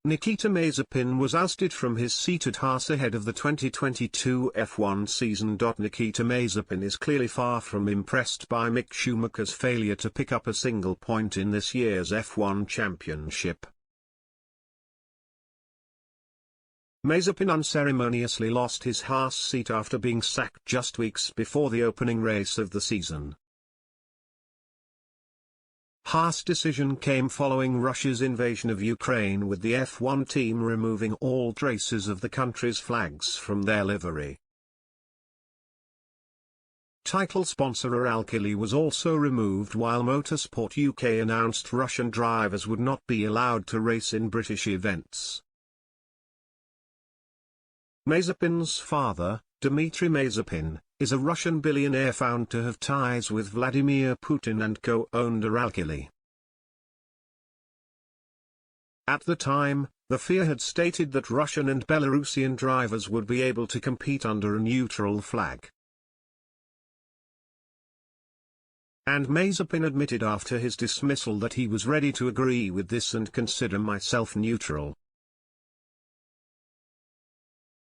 Nikita Mazepin was ousted from his seat at Haas ahead of the 2022 F1 season. Nikita Mazepin is clearly far from impressed by Mick Schumacher's failure to pick up a single point in this year's F1 championship. Mazepin unceremoniously lost his Haas seat after being sacked just weeks before the opening race of the season. Haas' decision came following Russia's invasion of Ukraine, with the F1 team removing all traces of the country's flags from their livery. Title sponsor Uralkali was also removed, while Motorsport UK announced Russian drivers would not be allowed to race in British events. Mazepin's father, Dmitry Mazepin, is a Russian billionaire found to have ties with Vladimir Putin and co-owned Uralkali. At the time, the FIA had stated that Russian and Belarusian drivers would be able to compete under a neutral flag. And Mazepin admitted after his dismissal that he was ready to agree with this and consider myself neutral.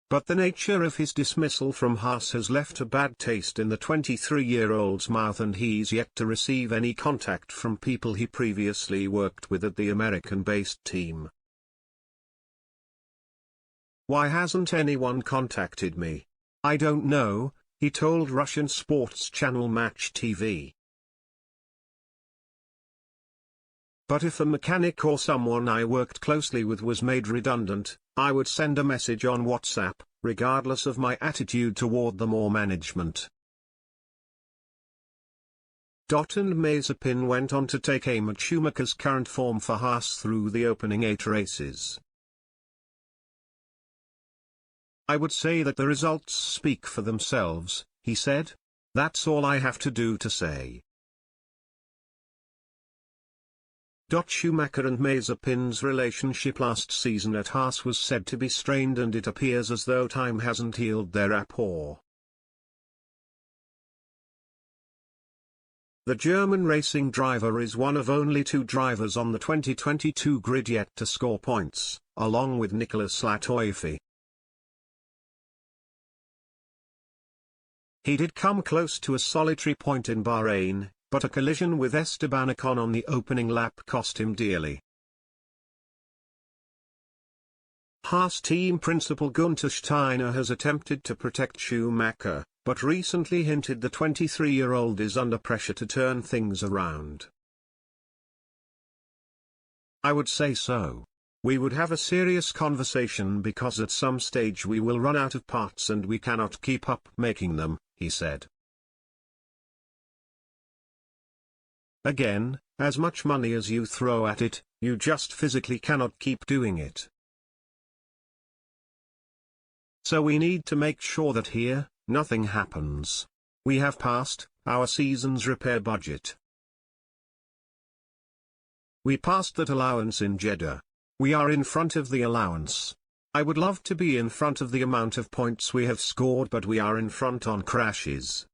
But the nature of his dismissal from Haas has left a bad taste in the 23-year-old's mouth, and he's yet to receive any contact from people he previously worked with at the American-based team. "Why hasn't anyone contacted me? I don't know," he told Russian sports channel Match TV. "But if a mechanic or someone I worked closely with was made redundant, I would send a message on WhatsApp, regardless of my attitude toward them or management." And Mazepin went on to take aim at Schumacher's current form for Haas through the opening 8 races. "I would say that the results speak for themselves," he said. "That's all I have to do to say." Schumacher and Mazepin's relationship last season at Haas was said to be strained, and it appears as though time hasn't healed their rapport. The German racing driver is one of only 2 drivers on the 2022 grid yet to score points, along with Nicolas Latifi. He did come close to a solitary point in Bahrain, but a collision with Esteban Ocon on the opening lap cost him dearly. Haas team principal Günther Steiner has attempted to protect Schumacher, but recently hinted the 23-year-old is under pressure to turn things around. "I would say so. We would have a serious conversation because at some stage we will run out of parts and we cannot keep up making them," he said. "Again, as much money as you throw at it, you just physically cannot keep doing it. So we need to make sure that here, nothing happens. We have passed our season's repair budget. We passed that allowance in Jeddah. We are in front of the allowance. I would love to be in front of the amount of points we have scored, but we are in front on crashes.